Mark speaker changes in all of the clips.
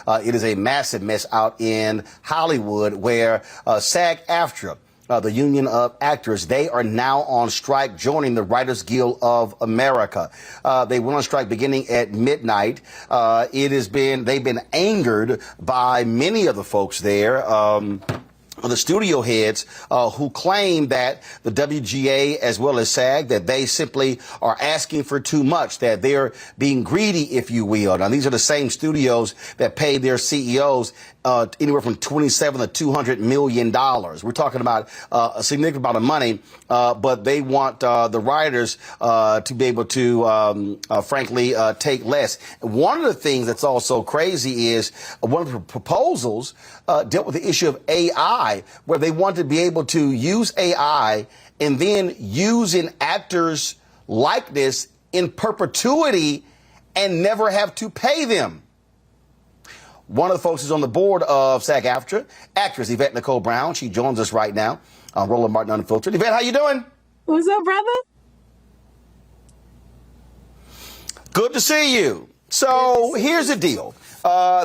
Speaker 1: It is a massive mess out in Hollywood where SAG-AFTRA, the Union of Actors, they are now on strike, joining the Writers Guild of America. They went on strike beginning at midnight. They've been angered by many of the folks there. The studio heads who claim that the WGA as well as SAG, that they simply are asking for too much, that they're being greedy, if you will. Now, these are the same studios that pay their CEOs anywhere from $27 to $200 million. We're talking about a significant amount of money, but they want the writers to be able to, frankly, take less. One of the things that's also crazy is one of the proposals dealt with the issue of AI, where they want to be able to use AI and then use an actor's likeness in perpetuity and never have to pay them. One of the folks is on the board of SAG-AFTRA, actress Yvette Nicole Brown. She joins us right now on Roland Martin Unfiltered. Yvette, how you doing?
Speaker 2: What's up, brother?
Speaker 1: Good to see you. So here's the deal.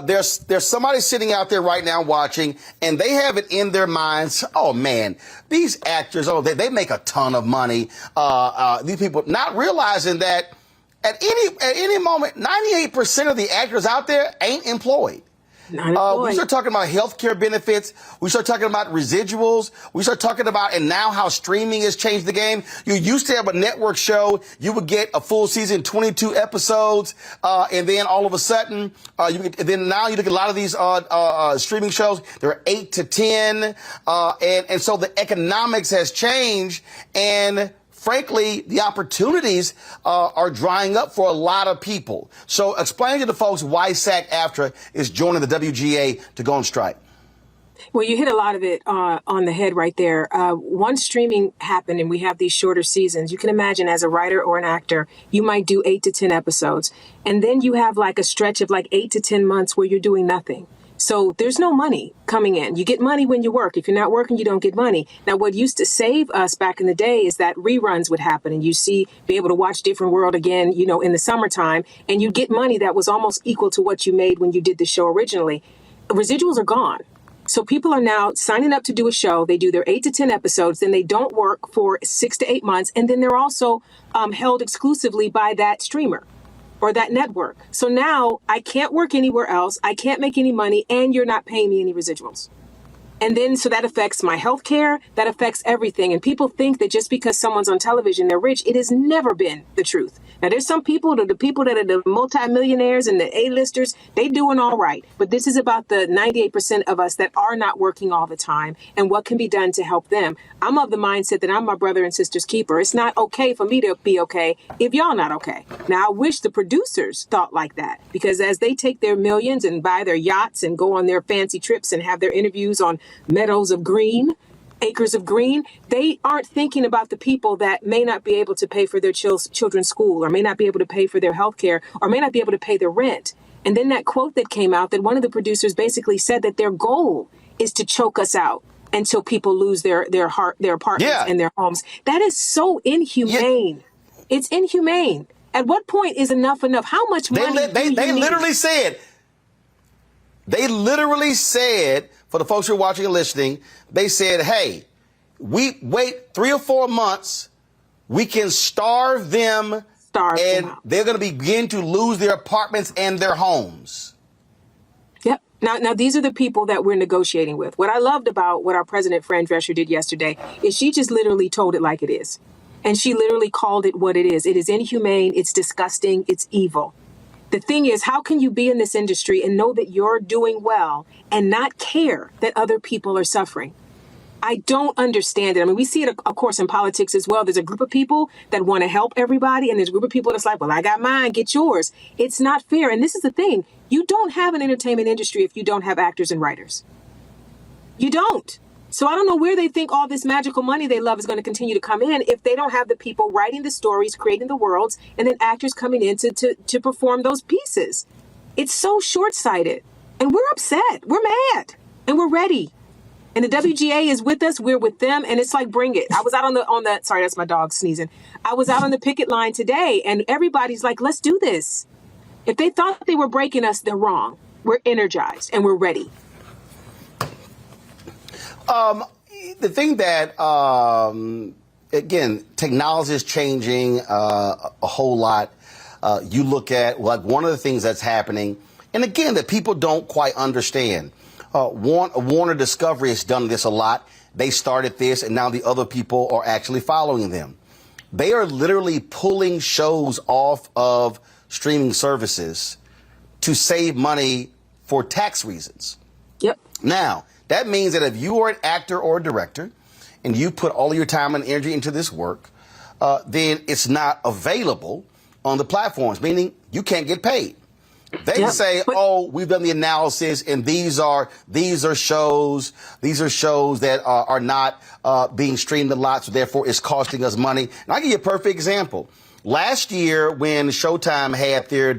Speaker 1: There's somebody sitting out there right now watching, and they have it in their minds, oh, man, these actors, they make a ton of money. These people not realizing that at any moment, 98% of the actors out there ain't employed. We start talking about health care benefits. We start talking about residuals. We start talking about, and now how streaming has changed the game. You used to have a network show. You would get a full season, 22 episodes. And then all of a sudden, now you look at a lot of these streaming shows. They're 8 to 10. And so the economics has changed. And frankly, the opportunities are drying up for a lot of people. So explain to the folks why SAG-AFTRA is joining the WGA to go on strike.
Speaker 2: Well, you hit a lot of it on the head right there. Once streaming happened and we have these shorter seasons, you can imagine as a writer or an actor, you might do 8 to 10 episodes. And then you have like a stretch of like 8 to 10 months where you're doing nothing. So there's no money coming in. You get money when you work. If you're not working, you don't get money. Now, what used to save us back in the day is that reruns would happen and be able to watch Different World again, in the summertime, and you get money that was almost equal to what you made when you did the show originally. Residuals are gone. So people are now signing up to do a show. They do their 8 to 10 episodes, then they don't work for 6 to 8 months, and then they're also held exclusively by that streamer or that network. So now I can't work anywhere else. I can't make any money, and you're not paying me any residuals. And then, so that affects my health care, that affects everything. And people think that just because someone's on television, they're rich. It has never been the truth. Now, there's some people, the people that are the multimillionaires and the A-listers, they doing all right. But this is about the 98% of us that are not working all the time and what can be done to help them. I'm of the mindset that I'm my brother and sister's keeper. It's not okay for me to be okay if y'all not okay. Now, I wish the producers thought like that, because as they take their millions and buy their yachts and go on their fancy trips and have their interviews on meadows of green, acres of green, they aren't thinking about the people that may not be able to pay for their children's school, or may not be able to pay for their health care, or may not be able to pay their rent. And then that quote that came out that one of the producers basically said that their goal is to choke us out until people lose their apartments and their homes. That is so inhumane. Yeah. It's inhumane. At what point is enough enough? How much money
Speaker 1: they literally said, for the folks who are watching and listening, they said, hey, we wait 3 or 4 months, we can starve them, and they're going to begin to lose their apartments and their homes.
Speaker 2: Yep. Now, these are the people that we're negotiating with. What I loved about what our president, Fran Drescher, did yesterday is she just literally told it like it is. And she literally called it what it is. It is inhumane. It's disgusting. It's evil. The thing is, how can you be in this industry and know that you're doing well and not care that other people are suffering? I don't understand it. I mean, we see it, of course, in politics as well. There's a group of people that want to help everybody, and there's a group of people that's like, well, I got mine, get yours. It's not fair. And this is the thing. You don't have an entertainment industry if you don't have actors and writers. You don't. So I don't know where they think all this magical money they love is going to continue to come in if they don't have the people writing the stories, creating the worlds, and then actors coming in to perform those pieces. It's so short-sighted. And we're upset. We're mad. And we're ready. And the WGA is with us. We're with them. And it's like, bring it. I was out on the sorry, that's my dog sneezing. I was out on the picket line today, and everybody's like, let's do this. If they thought they were breaking us, they're wrong. We're energized and we're ready.
Speaker 1: The thing that, again, technology is changing a whole lot. You look at, like, one of the things that's happening, and again, that people don't quite understand. Warner Discovery has done this a lot. They started this, and now the other people are actually following them. They are literally pulling shows off of streaming services to save money for tax reasons.
Speaker 2: Yep.
Speaker 1: Now, that means that if you are an actor or a director and you put all of your time and energy into this work, then it's not available on the platforms, meaning you can't get paid. They say, oh, we've done the analysis, and these are shows that are not being streamed a lot, so therefore it's costing us money. And I'll give you a perfect example. Last year, when Showtime had their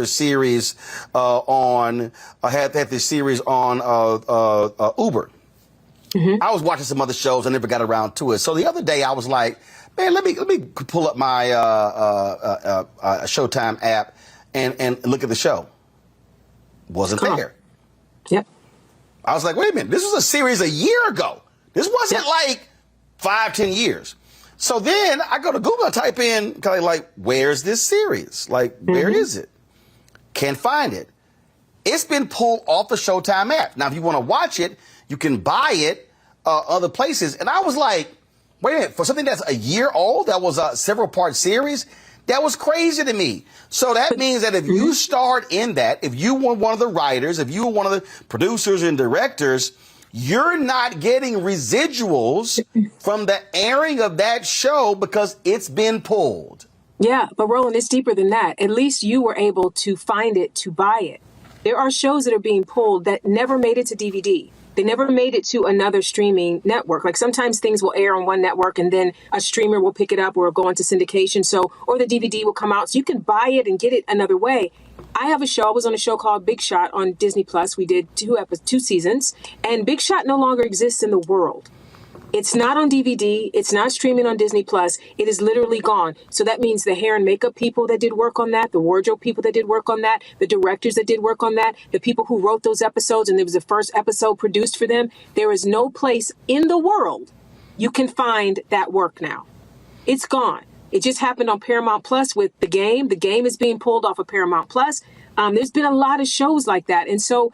Speaker 1: series on Uber, I was watching some other shows. I never got around to it. So the other day, I was like, man, let me pull up my Showtime app and look at the show. Wasn't there.
Speaker 2: Yep.
Speaker 1: I was like, wait a minute, this was a series a year ago. This wasn't like 5-10 years. So then I go to Google, I type in, kind of like, where's this series? Like, where is it? Can't find it. It's been pulled off the Showtime app. Now, if you want to watch it, you can buy it other places. And I was like, wait a minute, for something that's a year old, that was a several-part series, that was crazy to me. So that means that if you start in that, if you were one of the writers, if you were one of the producers and directors, you're not getting residuals from the airing of that show because it's been pulled.
Speaker 2: Yeah, but Roland, it's deeper than that. At least you were able to find it, to buy it. There are shows that are being pulled that never made it to DVD. They never made it to another streaming network. Like sometimes things will air on one network and then a streamer will pick it up or go into syndication. So, or the DVD will come out. So you can buy it and get it another way. I have a show. I was on a show called Big Shot on Disney Plus. We did two seasons, and Big Shot no longer exists in the world. It's not on DVD. It's not streaming on Disney Plus. It is literally gone. So that means the hair and makeup people that did work on that, the wardrobe people that did work on that, the directors that did work on that, the people who wrote those episodes, and it was the first episode produced for them. There is no place in the world you can find that work now. It's gone. It just happened on Paramount Plus with The Game. The Game is being pulled off of Paramount Plus. There's been a lot of shows like that. And so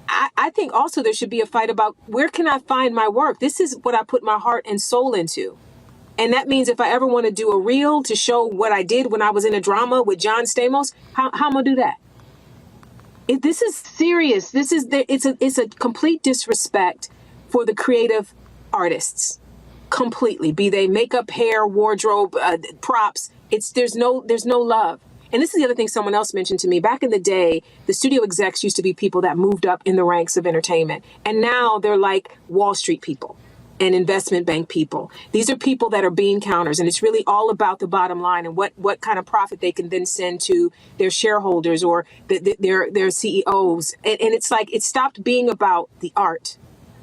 Speaker 2: I think also there should be a fight about where can I find my work? This is what I put my heart and soul into. And that means if I ever want to do a reel to show what I did when I was in a drama with John Stamos, how am I going to do that? This is serious. It's a complete disrespect for the creative artists. Completely. Be they makeup, hair, wardrobe, props. There's no love. And this is the other thing someone else mentioned to me. Back in the day, the studio execs used to be people that moved up in the ranks of entertainment. And now they're like Wall Street people and investment bank people. These are people that are bean counters. And it's really all about the bottom line and what kind of profit they can then send to their shareholders or their CEOs. And it's like it stopped being about the art,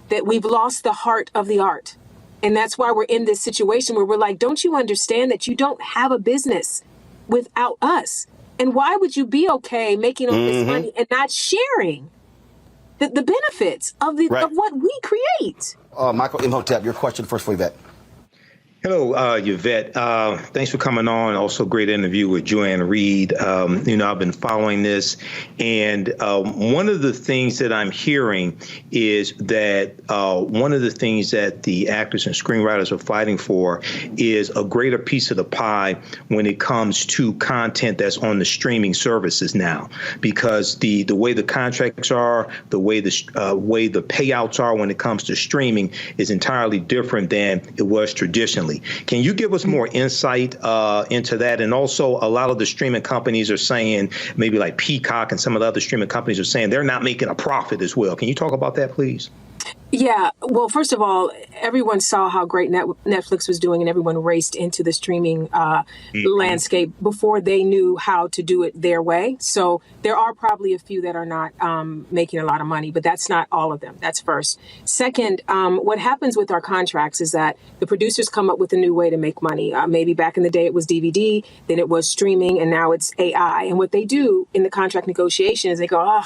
Speaker 2: that we've lost the heart of the art. And that's why we're in this situation where we're like, don't you understand that you don't have a business without us? And why would you be okay making all this money and not sharing the benefits of of what we create?
Speaker 1: Michael Imhotep, your question first for Yvette.
Speaker 3: Hello, Yvette. Thanks for coming on. Also, great interview with Joanne Reed. I've been following this, and one of the things that I'm hearing is that one of the things that the actors and screenwriters are fighting for is a greater piece of the pie when it comes to content that's on the streaming services now, because the way the contracts are, the way the payouts are when it comes to streaming is entirely different than it was traditionally. Can you give us more insight into that? And also, a lot of the streaming companies are saying, maybe like Peacock and some of the other streaming companies are saying they're not making a profit as well. Can you talk about that, please?
Speaker 2: Yeah. Well, first of all, everyone saw how great Netflix was doing, and everyone raced into the streaming landscape before they knew how to do it their way. So there are probably a few that are not making a lot of money, but that's not all of them. That's first. Second, what happens with our contracts is that the producers come up with a new way to make money. Maybe back in the day it was DVD, then it was streaming, and now it's AI. And what they do in the contract negotiation is they go,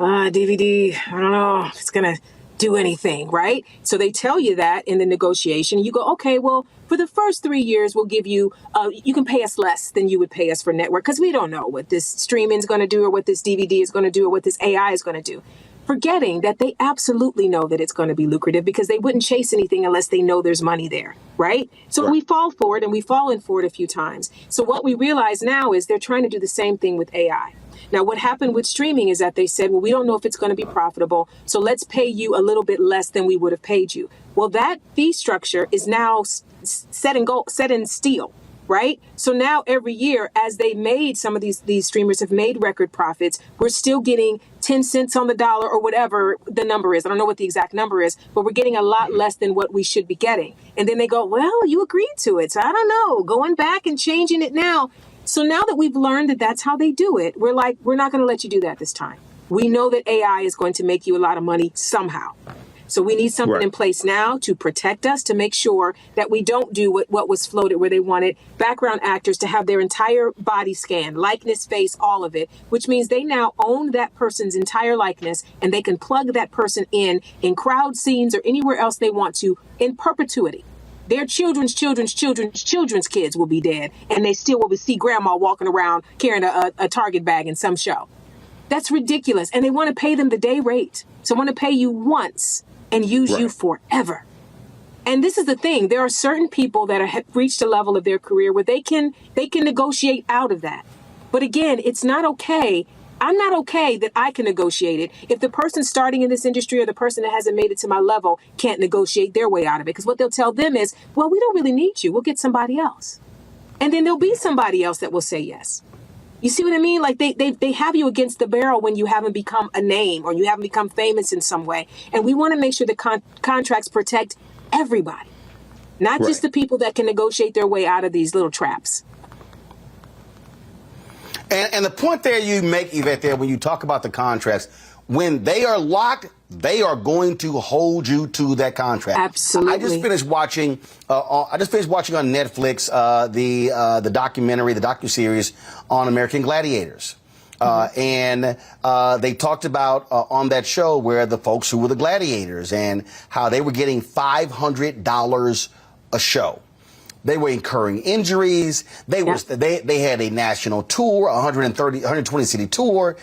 Speaker 2: DVD, I don't know if it's going to do anything, right? So they tell you that in the negotiation. You go, okay, well, for the first 3 years, we'll give you, you can pay us less than you would pay us for network because we don't know what this streaming is going to do or what this DVD is going to do or what this AI is going to do. Forgetting that they absolutely know that it's going to be lucrative because they wouldn't chase anything unless they know there's money there, right? So we fall for it, and we've fallen for it a few times. So what we realize now is they're trying to do the same thing with AI. Now, what happened with streaming is that they said, well, we don't know if it's going to be profitable, so let's pay you a little bit less than we would have paid you. Well, that fee structure is now set in steel, right? So now every year, as they made, some of these streamers have made record profits, we're still getting 10 cents on the dollar or whatever the number is. I don't know what the exact number is, but we're getting a lot less than what we should be getting. And then they go, well, you agreed to it, so I don't know, going back and changing it now. So now that we've learned that that's how they do it, we're like, we're not going to let you do that this time. We know that AI is going to make you a lot of money somehow. So we need something in place now to protect us, to make sure that we don't do what was floated, where they wanted background actors to have their entire body scanned, likeness, face, all of it, which means they now own that person's entire likeness and they can plug that person in crowd scenes or anywhere else they want to in perpetuity. Their children's kids will be dead, and they still will see grandma walking around carrying a Target bag in some show. That's ridiculous. And they want to pay them the day rate. So they want to pay you once and use you forever. And this is the thing. There are certain people that have reached a level of their career where they can negotiate out of that. But again, it's not okay. I'm not okay that I can negotiate it if the person starting in this industry or the person that hasn't made it to my level can't negotiate their way out of it. Because what they'll tell them is, well, we don't really need you. We'll get somebody else. And then there'll be somebody else that will say yes. You see what I mean? Like they have you against the barrel when you haven't become a name or you haven't become famous in some way. And we want to make sure the contracts protect everybody, not just the people that can negotiate their way out of these little traps.
Speaker 1: And the point there you make, Yvette, there when you talk about the contracts, when they are locked, they are going to hold you to that contract.
Speaker 2: Absolutely.
Speaker 1: I just finished watching on Netflix the documentary, the docuseries on American Gladiators. And they talked about on that show where the folks who were the gladiators and how they were getting $500 a show. They were incurring injuries. They had a national tour, 120 city tour.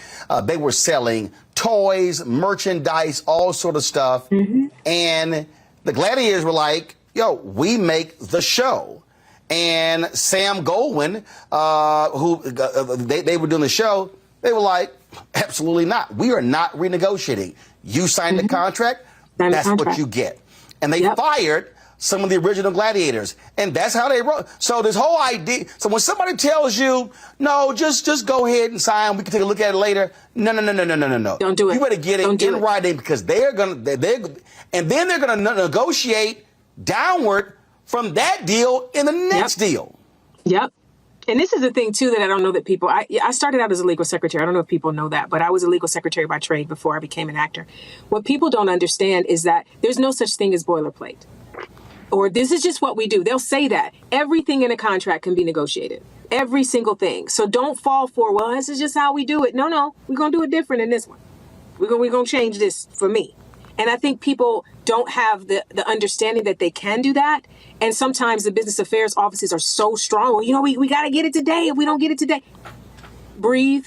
Speaker 1: They were selling toys, merchandise, all sort of stuff. And the gladiators were like, yo, we make the show. And Sam Goldwyn, who they were doing the show, they were like, absolutely not. We are not renegotiating. You signed the contract, that's what you get. And they fired some of the original gladiators. And that's how they wrote. So this whole idea, so when somebody tells you, no, just go ahead and sign, we can take a look at it later. No.
Speaker 2: Don't do it.
Speaker 1: You better get it in writing because and then they're going to negotiate downward from that deal in the next deal.
Speaker 2: Yep. And this is the thing, too, that I don't know that people, I started out as a legal secretary. I don't know if people know that, but I was a legal secretary by trade before I became an actor. What people don't understand is that there's no such thing as boilerplate. Or this is just what we do. They'll say that. Everything in a contract can be negotiated. Every single thing. So don't fall for, well, this is just how we do it. No. We're going to do it different in this one. We're going to change this for me. And I think people don't have the understanding that they can do that. And sometimes the business affairs offices are so strong. Well, we got to get it today. If we don't get it today, breathe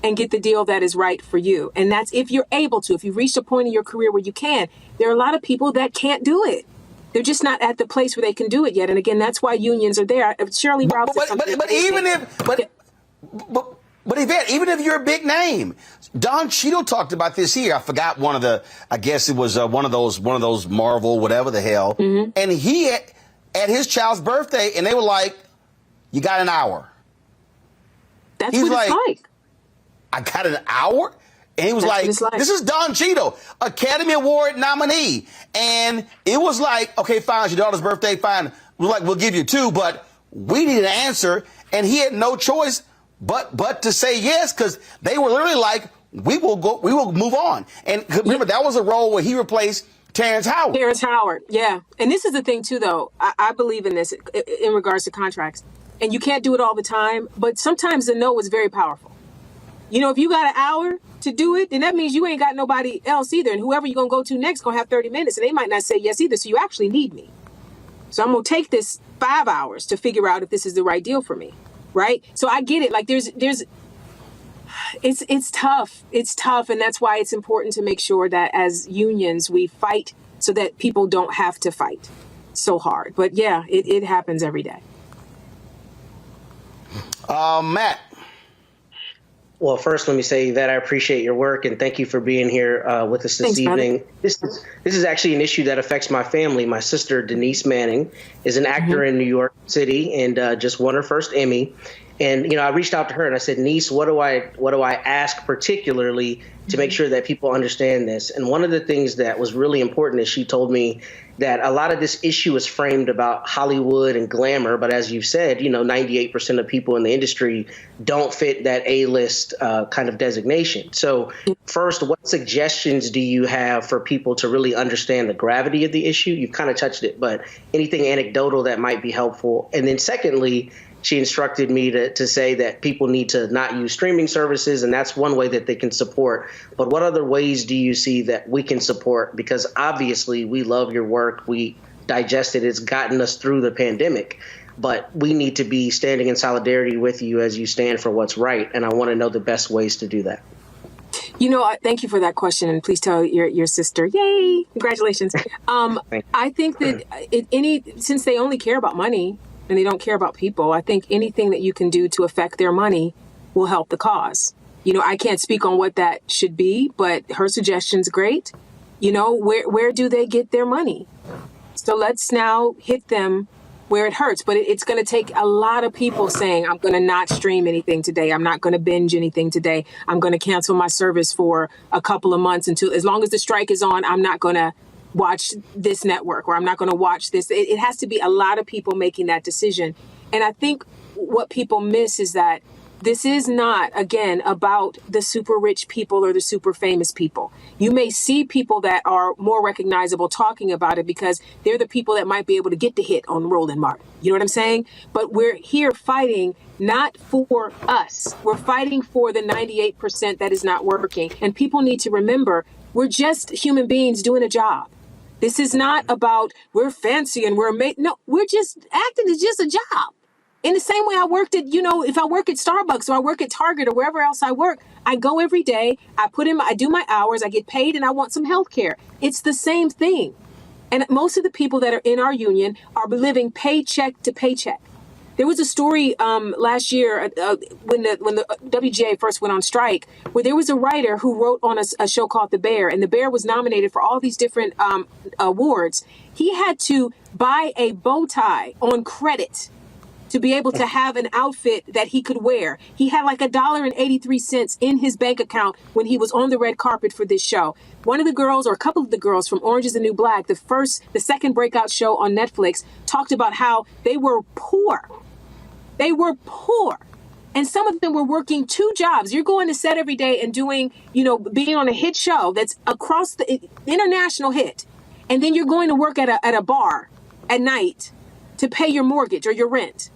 Speaker 2: and get the deal that is right for you. And that's if you're able to. If you've reached a point in your career where you can. There are a lot of people that can't do it. They're just not at the place where they can do it yet. And again, that's why unions are there. Shirley Ralph said something.
Speaker 1: But Yvette, even if you're a big name, Don Cheadle talked about this here. I forgot I guess it was one of those Marvel, whatever the hell. And he at his child's birthday, and they were like, you got an hour.
Speaker 2: That's what it's like.
Speaker 1: I got an hour? And he was like, this is Don Cheadle, Academy Award nominee. And it was like, okay, fine, it's your daughter's birthday, fine. We're like, we'll give you 2, but we need an answer. And he had no choice but to say yes, because they were literally like, we will move on. And remember, that was a role where he replaced Terrence Howard.
Speaker 2: Yeah. And this is the thing, too, though. I believe in this in regards to contracts. And you can't do it all the time, but sometimes the no is very powerful. If you got an hour, to do it, then that means you ain't got nobody else either. And whoever you're going to go to next going to have 30 minutes, and they might not say yes either. So you actually need me. So I'm going to take this 5 hours to figure out if this is the right deal for me. Right? So I get it. Like it's tough. It's tough. And that's why it's important to make sure that as unions, we fight so that people don't have to fight so hard. But yeah, it happens every day.
Speaker 1: Matt.
Speaker 4: Well, first, let me say that I appreciate your work and thank you for being here with us this evening. This is actually an issue that affects my family. My sister, Denise Manning, is an actor in New York City and just won her first Emmy. And, I reached out to her and I said, niece, what do I ask particularly to make sure that people understand this? And one of the things that was really important is she told me that a lot of this issue is framed about Hollywood and glamour. But as you've said, 98% of people in the industry don't fit that A-list kind of designation. So first, what suggestions do you have for people to really understand the gravity of the issue? You've kind of touched it, but anything anecdotal that might be helpful. And then secondly, she instructed me to say that people need to not use streaming services, and that's one way that they can support. But what other ways do you see that we can support? Because obviously we love your work. We digest it. It's gotten us through the pandemic. But we need to be standing in solidarity with you as you stand for what's right. And I want to know the best ways to do that.
Speaker 2: Thank you for that question, and please tell your sister, yay, congratulations. I think that since they only care about money, and they don't care about people, I think anything that you can do to affect their money will help the cause. I can't speak on what that should be, but her suggestion's great. Where do they get their money? So let's now hit them where it hurts. But it's going to take a lot of people saying, I'm going to not stream anything today. I'm not going to binge anything today. I'm going to cancel my service for a couple of months as long as the strike is on, I'm not going to watch this network, or I'm not going to watch this. It has to be a lot of people making that decision. And I think what people miss is that this is not, again, about the super rich people or the super famous people. You may see people that are more recognizable talking about it because they're the people that might be able to get the hit on Roland Martin. You know what I'm saying? But we're here fighting not for us. We're fighting for the 98% that is not working. And people need to remember, we're just human beings doing a job. This is not about we're fancy and we're amazing. No, we're just acting is just a job. In the same way I worked at, if I work at Starbucks or I work at Target or wherever else I work, I go every day, I do my hours, I get paid, and I want some health care. It's the same thing. And most of the people that are in our union are living paycheck to paycheck. There was a story last year when the WGA first went on strike, where there was a writer who wrote on a show called The Bear, and The Bear was nominated for all these different awards. He had to buy a bow tie on credit to be able to have an outfit that he could wear. He had like $1.83 in his bank account when he was on the red carpet for this show. One of the girls, or a couple of the girls from Orange is the New Black, the second breakout show on Netflix, talked about how they were poor. They were poor. And some of them were working 2 jobs. You're going to set every day and doing, being on a hit show that's across the international hit. And then you're going to work at a bar at night to pay your mortgage or your rent.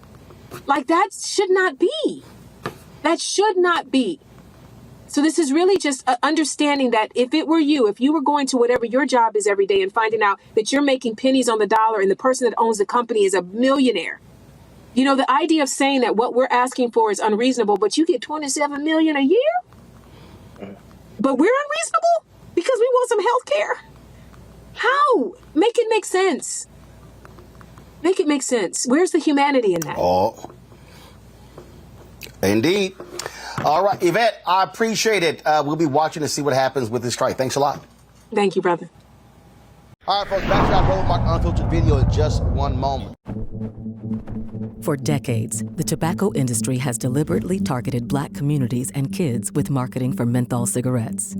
Speaker 2: Like, that should not be. That should not be. So this is really just understanding that if it were you, if you were going to whatever your job is every day and finding out that you're making pennies on the dollar and the person that owns the company is a millionaire, the idea of saying that what we're asking for is unreasonable, but you get $27 million a year, but we're unreasonable because we want some health care. How? Make it make sense. Make it make sense. Where's the humanity in that?
Speaker 1: Oh, indeed. All right, Yvette, I appreciate it. We'll be watching to see what happens with this strike. Thanks a lot.
Speaker 2: Thank you, brother.
Speaker 1: All right, folks, back to our Roland Martin Unfiltered video in just one moment.
Speaker 5: For decades, the tobacco industry has deliberately targeted Black communities and kids with marketing for menthol cigarettes.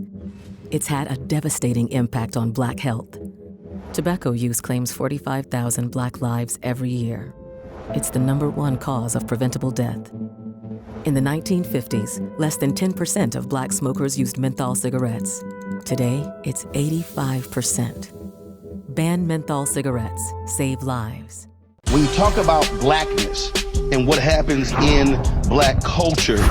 Speaker 5: It's had a devastating impact on Black health. Tobacco use claims 45,000 Black lives every year. It's the #1 cause of preventable death. In the 1950s, less than 10% of Black smokers used menthol cigarettes. Today, it's 85%. Ban menthol cigarettes. Save lives.
Speaker 1: When you talk about Blackness and what happens in Black culture,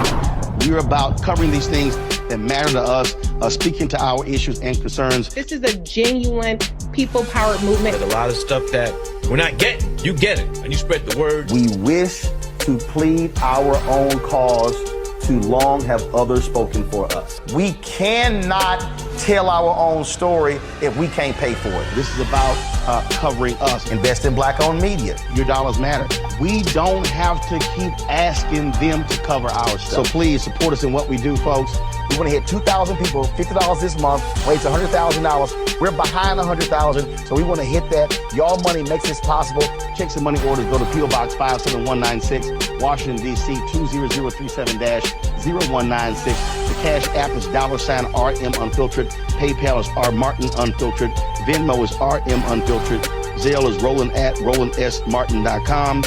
Speaker 1: we're about covering these things that matter to us, speaking to our issues and concerns.
Speaker 6: This is a genuine people-powered movement.
Speaker 7: There's a lot of stuff that we're not getting. You get it, and you spread the word.
Speaker 1: We wish to plead our own cause. Too long have others spoken for us. We cannot tell our own story if we can't pay for it. This is about covering us. Invest in Black-owned media. Your dollars matter. We don't have to keep asking them to cover our stuff. So please support us in what we do, folks. We want to hit 2,000 people, $50 this month, raise $100,000. We're behind 100,000, so we want to hit that. Y'all money makes this possible. Checks and money orders go to P.O. Box 57196, Washington, D.C. 20037-0196. The Cash App is $RM Unfiltered. PayPal is R Martin Unfiltered. Venmo is RM Unfiltered. Zelle is Roland at RolandSMartin.com.